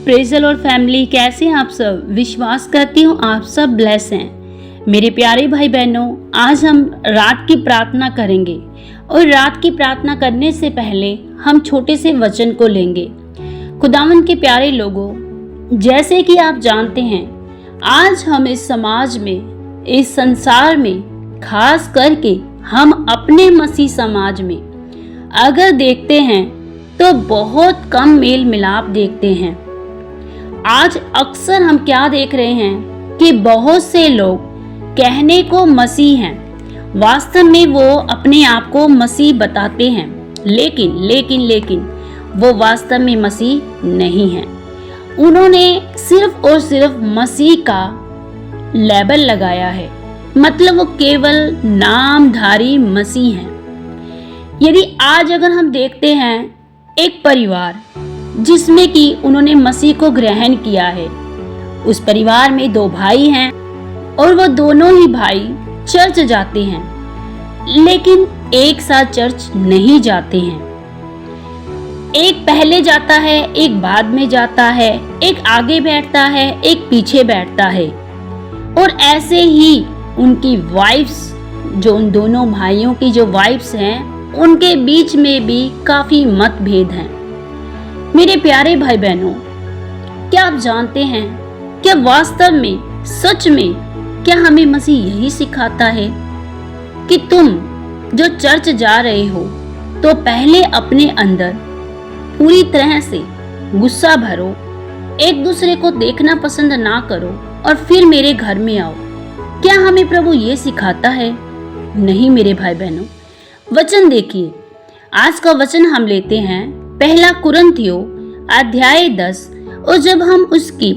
Praise the Lord family, कैसे हैं आप सब। विश्वास करती हूँ आप सब ब्लेस हैं। मेरे प्यारे भाई बहनों, आज हम रात की प्रार्थना करेंगे और रात की प्रार्थना करने से पहले हम छोटे से वचन को लेंगे। खुदावन के प्यारे लोगों, जैसे कि आप जानते हैं, आज हम इस समाज में, इस संसार में, खास करके हम अपने मसीह समाज में अगर देखते हैं तो बहुत कम मेल मिलाप देखते हैं। आज अक्सर हम क्या देख रहे हैं कि बहुत से लोग कहने को मसीह हैं, वास्तव में वो अपने आप को मसीह बताते हैं, लेकिन वो वास्तव में मसीह नहीं है। उन्होंने सिर्फ और सिर्फ मसीह का लेबल लगाया है, मतलब वो केवल नामधारी मसीह हैं। यदि आज अगर हम देखते हैं एक परिवार जिसमें कि उन्होंने मसीह को ग्रहण किया है, उस परिवार में 2 भाई हैं और वो दोनों ही भाई चर्च जाते हैं, लेकिन एक साथ चर्च नहीं जाते हैं। एक पहले जाता है, एक बाद में जाता है, एक आगे बैठता है, एक पीछे बैठता है। और ऐसे ही उनकी वाइफ्स, जो उन दोनों भाइयों की जो वाइफ्स हैं, उनके बीच में भी काफी मतभेद हैं। मेरे प्यारे भाई बहनों, क्या आप जानते हैं, क्या वास्तव में, सच में, क्या हमें मसीह यही सिखाता है कि तुम जो चर्च जा रहे हो तो पहले अपने अंदर पूरी तरह से गुस्सा भरो, एक दूसरे को देखना पसंद ना करो और फिर मेरे घर में आओ। क्या हमें प्रभु ये सिखाता है? नहीं मेरे भाई बहनों। वचन देखिए, आज का वचन हम लेते हैं 1 कुरिन्थियों अध्याय 10, और जब हम उसकी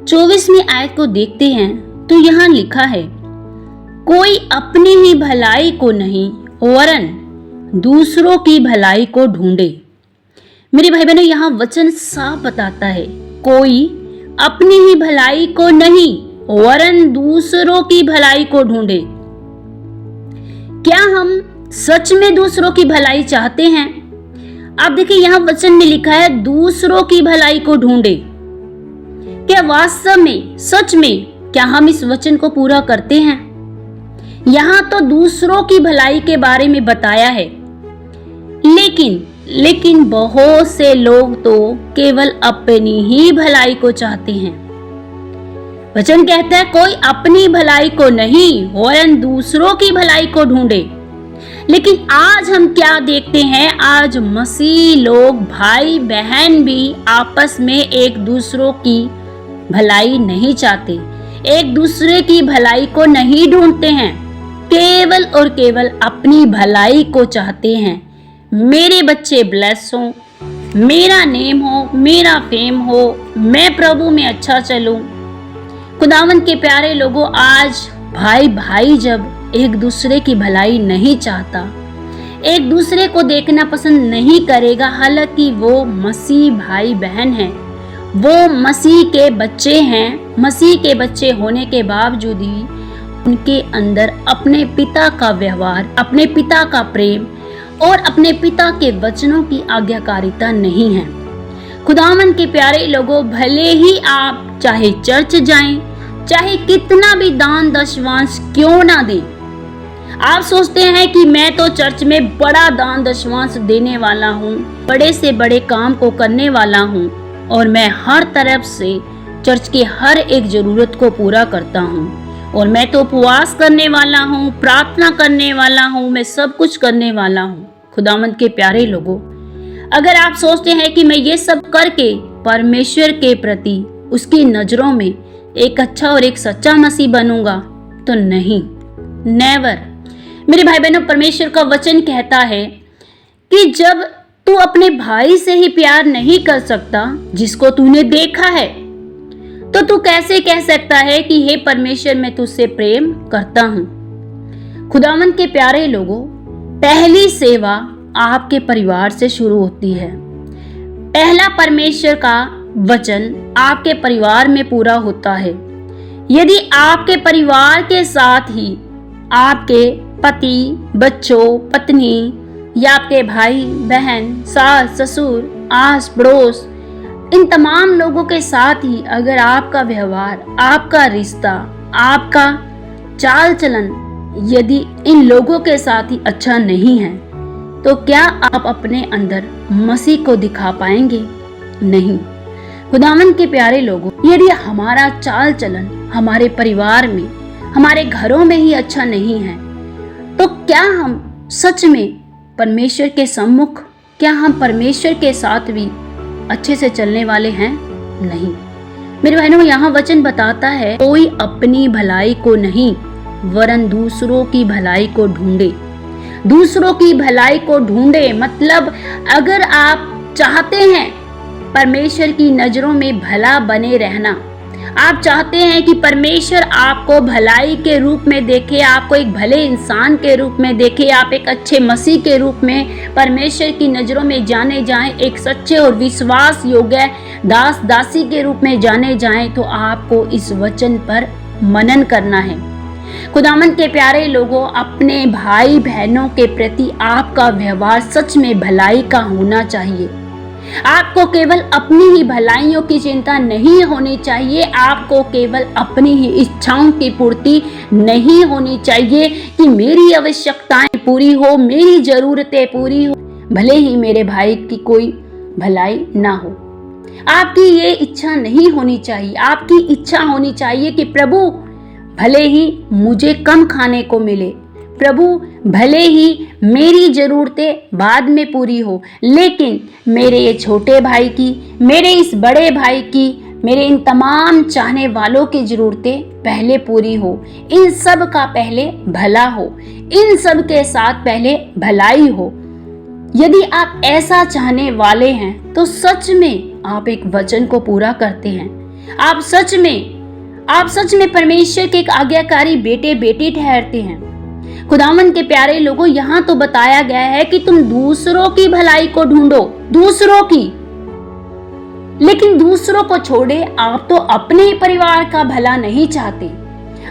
24वीं आयत को देखते हैं तो यहाँ लिखा है, कोई अपनी ही भलाई को नहीं वरन दूसरों की भलाई को ढूंढे। मेरे भाई बहनों, यहाँ वचन साफ बताता है, कोई अपनी ही भलाई को नहीं वरन दूसरों की भलाई को ढूंढे। क्या हम सच में दूसरों की भलाई चाहते हैं? आप देखिए, यहाँ वचन में लिखा है दूसरों की भलाई को ढूंढे। क्या वास्तव में, सच में, क्या हम इस वचन को पूरा करते हैं? यहाँ तो दूसरों की भलाई के बारे में बताया है, लेकिन बहुत से लोग तो केवल अपनी ही भलाई को चाहते हैं। वचन कहता है, कोई अपनी भलाई को नहीं वरन दूसरों की भलाई को ढूंढे। लेकिन आज हम क्या देखते हैं, आज मसीह लोग, भाई बहन भी आपस में एक दूसरों की भलाई नहीं चाहते, एक दूसरे की भलाई को नहीं ढूंढते हैं, केवल और केवल अपनी भलाई को चाहते हैं। मेरे बच्चे ब्लेस हो, मेरा नेम हो, मेरा फेम हो, मैं प्रभु में अच्छा चलूं। खुदावन के प्यारे लोगों, आज भाई जब एक दूसरे की भलाई नहीं चाहता, एक दूसरे को देखना पसंद नहीं करेगा, हालांकि वो मसीह भाई बहन हैं, वो मसीह के बच्चे हैं, मसीह के बच्चे होने के बावजूद भी उनके अंदर अपने पिता का व्यवहार, अपने पिता का प्रेम और अपने पिता के वचनों की आज्ञाकारिता नहीं है। खुदावन के प्यारे लोगों, भले ही आप चाहे चर्च जाएं, चाहे कितना भी दान दशवांश क्यों ना दें, आप सोचते हैं कि मैं तो चर्च में बड़ा दान दशवांश देने वाला हूँ, बड़े से बड़े काम को करने वाला हूँ और मैं हर तरफ से चर्च की हर एक जरूरत को पूरा करता हूँ और मैं तो उपवास करने वाला हूँ, प्रार्थना करने वाला हूँ, मैं सब कुछ करने वाला हूँ। खुदावंद के प्यारे लोगों, अगर आप सोचते हैं कि मैं ये सब करके परमेश्वर के प्रति, उसकी नजरों में एक अच्छा और एक सच्चा मसीह बनूंगा, तो नहीं, नेवर। मेरे भाई बहनों, परमेश्वर का वचन कहता है कि जब तू अपने भाई से ही प्यार नहीं कर सकता जिसको तूने देखा है, तो तू कैसे कह सकता है कि हे परमेश्वर, मैं तुझसे प्रेम करता हूं। खुदावंद के प्यारे लोगों, पहली सेवा आपके परिवार से शुरू होती है। पहला परमेश्वर का वचन आपके परिवार में पूरा होता है। यदि आपके परिवार के साथ ही आपके पति, बच्चों, पत्नी या आपके भाई बहन, सास ससुर, आस पड़ोस, इन तमाम लोगों के साथ ही अगर आपका व्यवहार, आपका रिश्ता, आपका चाल चलन यदि इन लोगों के साथ ही अच्छा नहीं है, तो क्या आप अपने अंदर मसीह को दिखा पाएंगे? नहीं। खुदावंद के प्यारे लोगों, यदि हमारा चाल चलन हमारे परिवार में, हमारे घरों में ही अच्छा नहीं है, तो क्या हम सच में परमेश्वर के सम्मुख, क्या हम परमेश्वर के साथ भी अच्छे से चलने वाले हैं? नहीं। मेरे बहनों, यहाँ वचन बताता है, कोई अपनी भलाई को नहीं वरन दूसरों की भलाई को ढूंढे। दूसरों की भलाई को ढूंढे मतलब अगर आप चाहते हैं परमेश्वर की नजरों में भला बने रहना, आप चाहते हैं कि परमेश्वर आपको भलाई के रूप में देखे, आपको एक भले इंसान के रूप में देखे, आप एक अच्छे मसीह के रूप में परमेश्वर की नजरों में जाने जाएं, एक सच्चे और विश्वास योग्य दास दासी के रूप में जाने जाएं, तो आपको इस वचन पर मनन करना है। खुदावंद के प्यारे लोगों, अपने भाई बहनों के प्रति आपका व्यवहार सच में भलाई का होना चाहिए। आपको केवल अपनी ही भलाइयों की चिंता नहीं होनी चाहिए, आपको केवल अपनी ही इच्छाओं की पूर्ति नहीं होनी चाहिए कि मेरी आवश्यकताएं पूरी हो, मेरी जरूरतें पूरी हो, भले ही मेरे भाई की कोई भलाई ना हो। आपकी ये इच्छा नहीं होनी चाहिए। आपकी इच्छा होनी चाहिए कि प्रभु भले ही मुझे कम खाने को मिले, प्रभु भले ही मेरी जरूरतें बाद में पूरी हो, लेकिन मेरे ये छोटे भाई की, मेरे इस बड़े भाई की, मेरे इन तमाम चाहने वालों की जरूरतें पहले पूरी हो, इन सब का पहले भला हो, इन सब के साथ पहले भलाई हो। यदि आप ऐसा चाहने वाले हैं तो सच में आप एक वचन को पूरा करते हैं। आप सच में परमेश्वर के एक आज्ञाकारी बेटे बेटी ठहरते हैं। खुदावंद के प्यारे लोगों, यहाँ तो बताया गया है कि तुम दूसरों की भलाई को ढूंढो, दूसरों की, लेकिन दूसरों को छोड़े आप तो अपने ही परिवार का भला नहीं चाहते।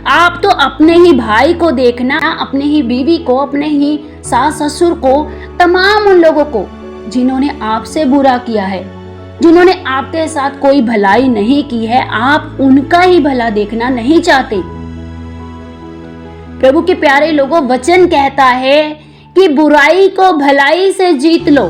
आप तो अपने ही भाई को देखना, अपने ही बीवी को, अपने ही सास ससुर को, तमाम उन लोगों को जिन्होंने आपसे बुरा किया है, जिन्होंने आपके साथ कोई भलाई नहीं की है, आप उनका ही भला देखना नहीं चाहते। प्रभु के प्यारे लोगों, वचन कहता है कि बुराई को भलाई से जीत लो।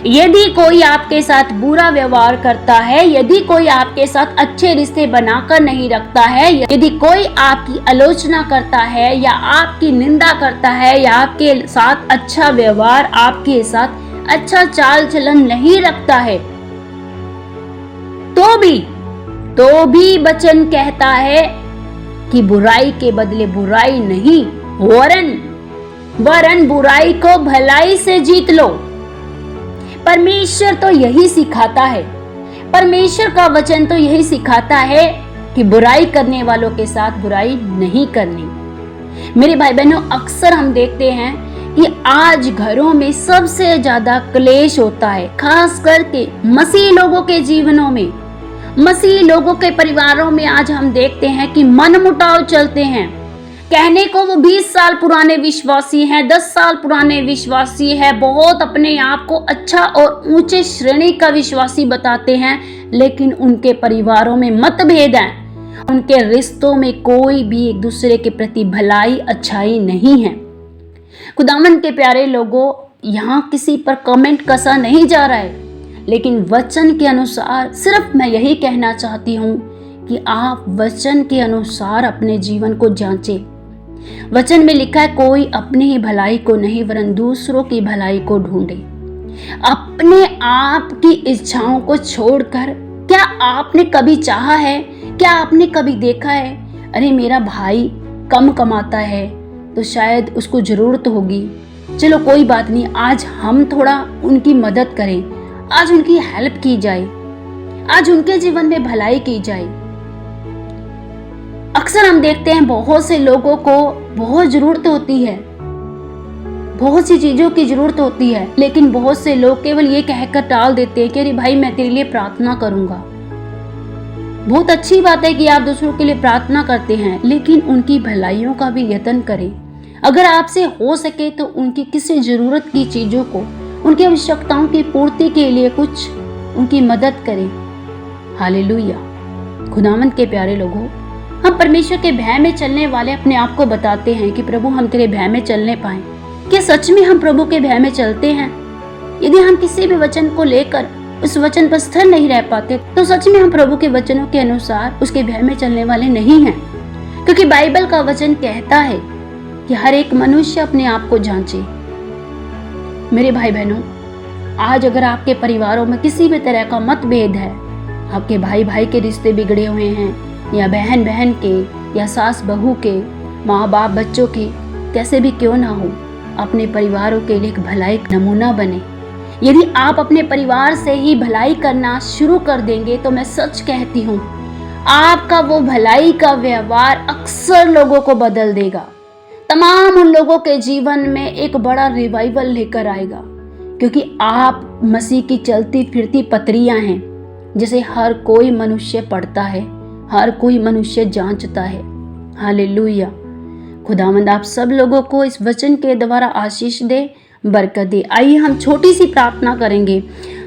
यदि कोई आपके साथ बुरा व्यवहार करता है, यदि कोई आपके साथ अच्छे रिश्ते बनाकर नहीं रखता है, यदि कोई आपकी आलोचना करता है या आपकी निंदा करता है या आपके साथ अच्छा व्यवहार, आपके साथ अच्छा चाल चलन नहीं रखता है, तो भी वचन कहता है कि बुराई के बदले बुराई नहीं वरन बुराई को भलाई से जीत लो। परमेश्वर तो यही सिखाता है, परमेश्वर का वचन तो यही सिखाता है कि बुराई करने वालों के साथ बुराई नहीं करनी। मेरे भाई बहनों, अक्सर हम देखते हैं कि आज घरों में सबसे ज्यादा क्लेश होता है, खास करके मसीह लोगों के जीवनों में, मसीह लोगों के परिवारों में। आज हम देखते हैं कि मनमुटाव चलते हैं। कहने को वो 20 साल पुराने विश्वासी हैं, 10 साल पुराने विश्वासी है, बहुत अपने आप को अच्छा और ऊंचे श्रेणी का विश्वासी बताते हैं, लेकिन उनके परिवारों में मतभेद हैं, उनके रिश्तों में कोई भी एक दूसरे के प्रति भलाई अच्छाई नहीं है। खुदावंद के प्यारे लोगों, यहाँ किसी पर कमेंट कसा नहीं जा रहा है, लेकिन वचन के अनुसार सिर्फ मैं यही कहना चाहती हूँ कि आप वचन के अनुसार अपने जीवन को जांचें। वचन में लिखा है, कोई अपनी ही भलाई को नहीं वरन दूसरों की भलाई को ढूंढे। अपने आप की इच्छाओं को छोड़कर, क्या आपने कभी चाहा है, क्या आपने कभी देखा है, अरे मेरा भाई कम कमाता है तो शायद उसको जरूरत होगी, चलो कोई बात नहीं, आज हम थोड़ा उनकी मदद करें, आज उनकी हेल्प की जाए, आज उनके जीवन में भलाई की जाए। अक्सर हम देखते हैं बहुत से लोगों को बहुत जरूरत होती है, बहुत सी चीजों की जरूरत होती है, लेकिन बहुत से लोग केवल ये कहकर टाल देते हैं कि अरे भाई मैं तेरे लिए प्रार्थना करूंगा। बहुत अच्छी बात है कि आप दूसरों के लिए प्रार्थना करते हैं, लेकिन उनकी भलाइयों का भी यत्न करें। अगर आपसे हो सके तो उनकी किसी जरूरत की चीजों को, उनकी आवश्यकताओं की पूर्ति के लिए कुछ उनकी मदद करें। हालेलुया। खुदावंद के प्यारे लोगों, हम परमेश्वर के भय में चलने वाले अपने आप को बताते हैं कि प्रभु हम तेरे भय में चलने पाए। क्या सच में हम प्रभु के भय में चलते हैं? यदि हम किसी भी वचन को लेकर उस वचन पर स्थिर नहीं रह पाते तो सच में हम प्रभु के वचनों के अनुसार उसके भय में चलने वाले नहीं हैं। क्योंकि बाइबल का वचन कहता है कि हर एक मनुष्य अपने आप को जांचे। मेरे भाई बहनों, आज अगर आपके परिवारों में किसी भी तरह का मतभेद है, आपके भाई भाई के रिश्ते बिगड़े हुए हैं, या बहन बहन के, या सास बहू के, माँ बाप बच्चों के, कैसे भी क्यों ना हो, अपने परिवारों के लिए एक भलाई का नमूना बने। यदि आप अपने परिवार से ही भलाई करना शुरू कर देंगे तो मैं सच कहती हूँ, आपका वो भलाई का व्यवहार अक्सर लोगों को बदल देगा। तमाम उन लोगों के जीवन में एक बड़ा रिवाइवल लेकर आएगा, क्योंकि आप मसीह की चलती फिरती पत्रियां हैं, जिसे हर कोई मनुष्य पढ़ता है, हर कोई मनुष्य जांचता है। हालेलुया। खुदावंद आप सब लोगों को इस वचन के द्वारा आशीष दे, बरकत दे। आइए हम छोटी सी प्रार्थना करेंगे।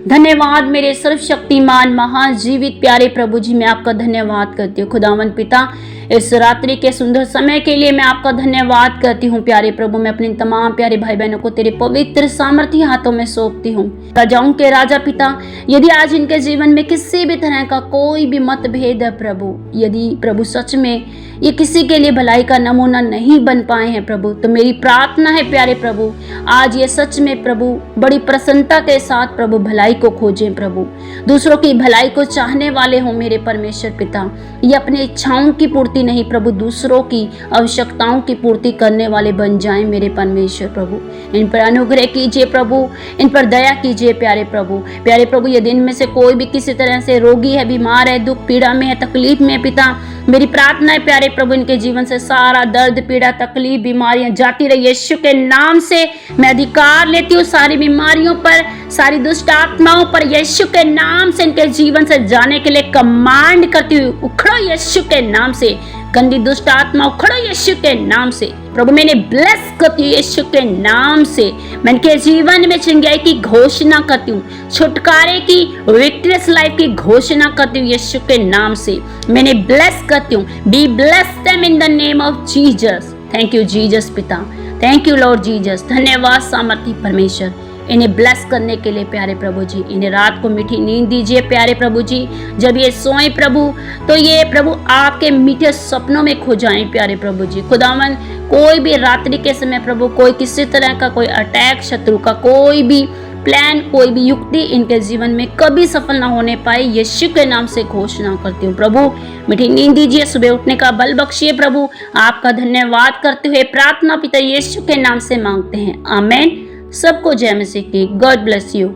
धन्यवाद मेरे सर्वशक्तिमान महान जीवित प्यारे प्रभु जी, मैं आपका धन्यवाद करती हूँ। खुदावंद पिता, इस रात्रि के सुंदर समय के लिए मैं आपका धन्यवाद करती हूँ। प्यारे प्रभु, मैं अपने तमाम प्यारे भाई बहनों को तेरे पवित्र सामर्थी हाथों में सौंपती हूँ। राजाओं के राजा पिता, यदि आज इनके जीवन में किसी भी तरह का कोई भी मतभेद है प्रभु, यदि प्रभु सच में ये किसी के लिए भलाई का नमूना नहीं बन पाए हैं प्रभु, तो मेरी प्रार्थना है प्यारे प्रभु, आज ये सच में प्रभु बड़ी प्रसन्नता के साथ प्रभु भलाई को खोजें प्रभु, दूसरों की भलाई को चाहने वाले हों मेरे परमेश्वर पिता। ये अपनी इच्छाओं की पूर्ति नहीं प्रभु, दूसरों की आवश्यकताओं की पूर्ति करने वाले बन जाएं मेरे परमेश्वर प्रभु। इन पर अनुग्रह कीजिए प्रभु, इन पर दया कीजिए प्यारे प्रभु। प्यारे प्रभु, यदि इनमें से कोई भी किसी तरह से रोगी है, बीमार है, दुख पीड़ा में है, तकलीफ में है पिता, मेरी प्रार्थना है प्यारे प्रभु, इनके जीवन से सारा दर्द पीड़ा तकलीफ बीमारियां जाती रही। यीशु के नाम से मैं अधिकार लेती हूँ सारी बीमारियों पर, सारी दुष्ट आत्माओं पर, यीशु के नाम से इनके जीवन से जाने के लिए कमांड करती हूँ। उखड़ो यीशु के नाम से, गंदी दुष्ट आत्मा उखड़ो यीशु के नाम से प्रभु। मैंने ब्लेस करती हूँ यीशु के नाम से। मैं इनके जीवन में चंगाई की घोषणा करती हूँ, छुटकारे की विक्टोरियस लाइफ की घोषणा करती हूँ यीशु के नाम से। मैंने ब्लेस करती हूँ। Be bless them in the name of Jesus. Thank you Jesus पिता, थैंक यू लॉर्ड जीसस। धन्यवाद सामर्थी परमेश्वर, इन्हें ब्लेस करने के लिए प्यारे प्रभु जी। इन्हें रात को मीठी नींद दीजिए प्यारे प्रभु जी। जब ये सोए प्रभु, तो ये प्रभु आपके मीठे सपनों में खो जाएं प्यारे प्रभु जी। खुदावन, कोई भी रात्रि के समय प्रभु कोई किसी तरह का कोई अटैक, शत्रु का कोई भी प्लान, कोई भी युक्ति इनके जीवन में कभी सफल ना होने पाए, यीशु के नाम से घोषणा करती हूँ प्रभु। मीठी नींद दीजिए, सुबह उठने का बल बख्शिए प्रभु। आपका धन्यवाद करते हुए प्रार्थना पिता यीशु के नाम से मांगते हैं, आमेन। सबको जय मसीह की। God bless you.